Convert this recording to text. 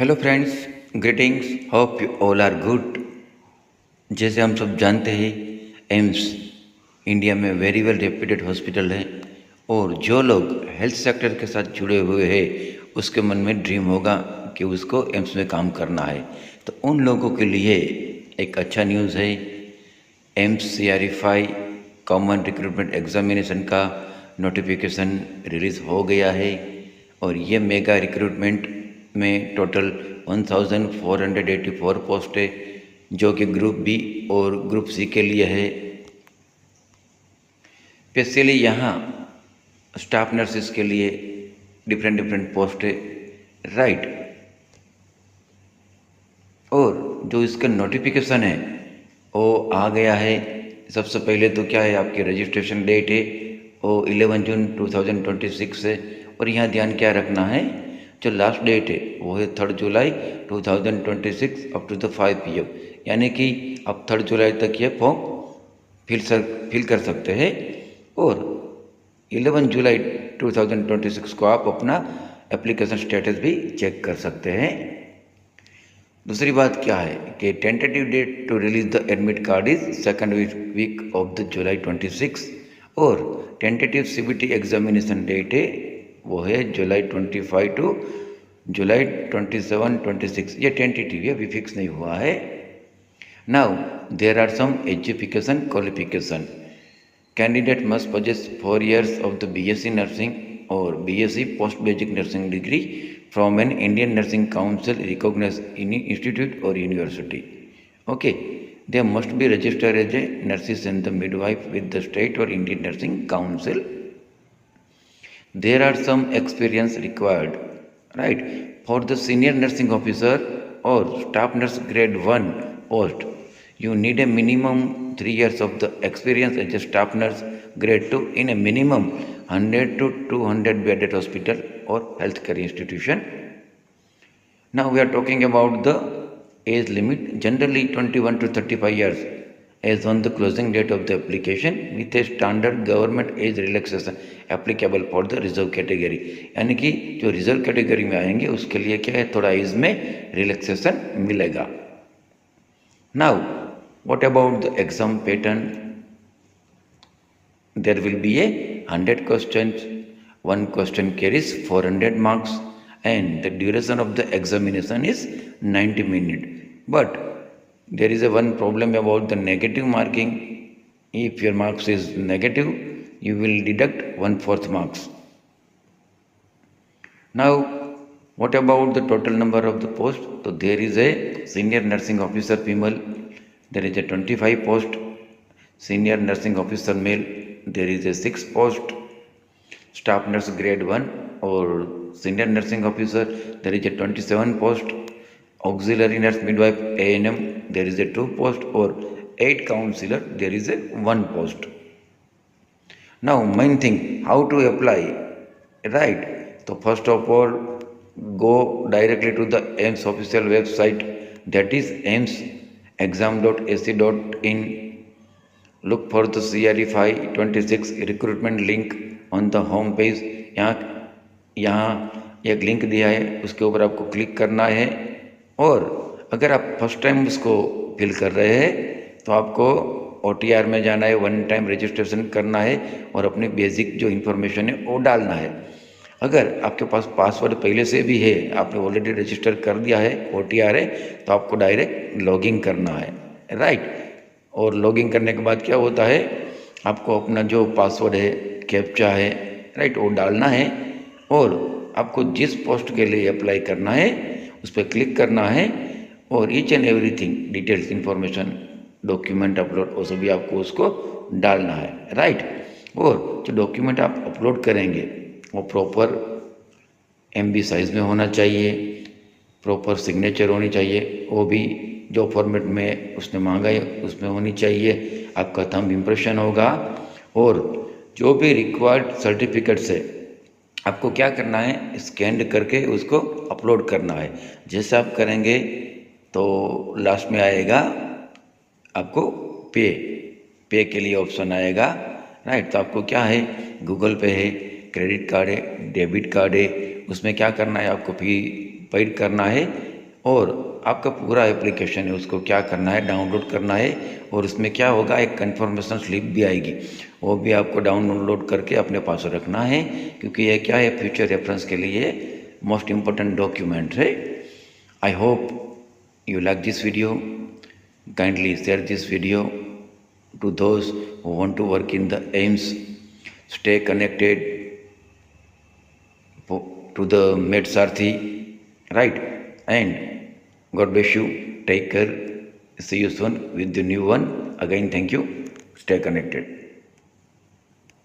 Hello friends, greetings, hope you all are good. जैसे हम सब जानते हैं, एम्स इंडिया में वेरी वेल रेप्यूटेड हॉस्पिटल है और जो लोग हेल्थ सेक्टर के साथ जुड़े हुए हैं उसके मन में ड्रीम होगा कि उसको एम्स में काम करना है। तो उन लोगों के लिए एक अच्छा न्यूज़ है। AIIMS CRE-5 common recruitment examination का नोटिफिकेशन रिलीज़ हो गया है और ये मेगा रिक्रूटमेंट में टोटल 1484 पोस्ट है जो कि ग्रुप बी और ग्रुप सी के लिए है। स्पेशली यहाँ स्टाफ नर्सेस के लिए डिफरेंट पोस्ट है, राइट। और जो इसका नोटिफिकेशन है वो आ गया है। सबसे पहले तो क्या है, आपकी रजिस्ट्रेशन डेट है वो 11 जून 2026 है और यहाँ ध्यान क्या रखना है, जो लास्ट डेट है वो है 3 जुलाई 2026 अप टू द 5 PM, यानी कि आप 3 जुलाई तक ये फॉर्म फिल कर सकते हैं और 11 जुलाई 2026 को आप अपना एप्लीकेशन स्टेटस भी चेक कर सकते हैं। दूसरी बात क्या है कि tentative date to release the admit card is second week of the July 26 और टेंटेटिव CBT एग्जामिनेशन डेट है वो है जुलाई 25 टू जुलाई 27-26। ये टेंटेटिव है, अभी फिक्स नहीं हुआ है। Now there are some education qualification. Candidate must possess 4 years of the BSc nursing or BSc post basic nursing degree from an Indian Nursing Council recognized institute or university. Okay, they must be registered as a nurses and the midwife with the state or Indian Nursing Council. There are some experience required, right? For the senior nursing officer or staff nurse grade 1 post, you need a minimum 3 years of the experience as a staff nurse grade 2 in a minimum 100 to 200 bedded hospital or healthcare institution. Now we are talking about the age limit, generally 21 to 35 years as on the closing date of the application with a standard government age relaxation applicable for the reserve category, यानी कि जो reserve category में आएंगे उसके लिए क्या है, थोड़ा एज में रिलैक्सेशन मिलेगा। Now what about the exam pattern? There will be a 100 questions, one question carries 400 marks and the duration of the examination is 90 minutes. But there is a one problem about the negative marking. If your marks is negative, you will deduct 1/4 marks. Now what about the total number of the post? So there is a senior nursing officer female, there is a 25 post. Senior nursing officer male, there is a 6 post. Staff nurse grade 1 or senior nursing officer, there is a 27 post. Auxiliary nurse midwife ANM, there is a 2 post or 8 counselor, there is a 1 post. Now main thing, how to apply, right? So first of all, go directly to the AIMS official website, that is aimsexam.ac.in. Look for the CRE-5 26 recruitment link on the home page. यहाँ एक link दिया है, उसके ऊपर आपको click करना है और अगर आप फर्स्ट टाइम उसको फिल कर रहे हैं तो आपको OTR में जाना है, 1 टाइम रजिस्ट्रेशन करना है और अपनी बेसिक जो इन्फॉर्मेशन है वो डालना है। अगर आपके पास पासवर्ड पहले से भी है, आपने ऑलरेडी रजिस्टर कर दिया है, OTR है, तो आपको डायरेक्ट लॉगिन करना है, राइट। और लॉगिन करने के बाद क्या होता है, आपको अपना जो पासवर्ड है, कैप्चा है, राइट, वो डालना है और आपको जिस पोस्ट के लिए अप्लाई करना है उस पर क्लिक करना है और each and everything details information document upload वो सभी आपको उसको डालना है, राइट। और जो डॉक्यूमेंट आप अपलोड करेंगे वो प्रॉपर MB साइज़ में होना चाहिए, प्रॉपर सिग्नेचर होनी चाहिए, वो भी जो फॉर्मेट में उसने मांगा है उसमें होनी चाहिए, आपका थंब इम्प्रेशन होगा और जो भी रिक्वायर्ड सर्टिफिकेट्स है आपको क्या करना है, स्कैन करके उसको अपलोड करना है। जैसे आप करेंगे तो लास्ट में आएगा आपको पे के लिए ऑप्शन आएगा, राइट। तो आपको क्या है, गूगल पे है, क्रेडिट कार्ड है, डेबिट कार्ड है, उसमें क्या करना है, आपको पेड करना है और आपका पूरा एप्लीकेशन है उसको क्या करना है, डाउनलोड करना है और उसमें क्या होगा, एक कन्फर्मेशन स्लिप भी आएगी, वो भी आपको डाउनलोड करके अपने पास रखना है, क्योंकि ये क्या है, फ्यूचर रेफरेंस के लिए मोस्ट इम्पोर्टेंट डॉक्यूमेंट है। I hope you like this video. Kindly share this video to those who want to work in the AIIMS. Stay connected to the MedSaarathi, right? And God bless you. Take care. See you soon with the new one. Again, thank you. Stay connected.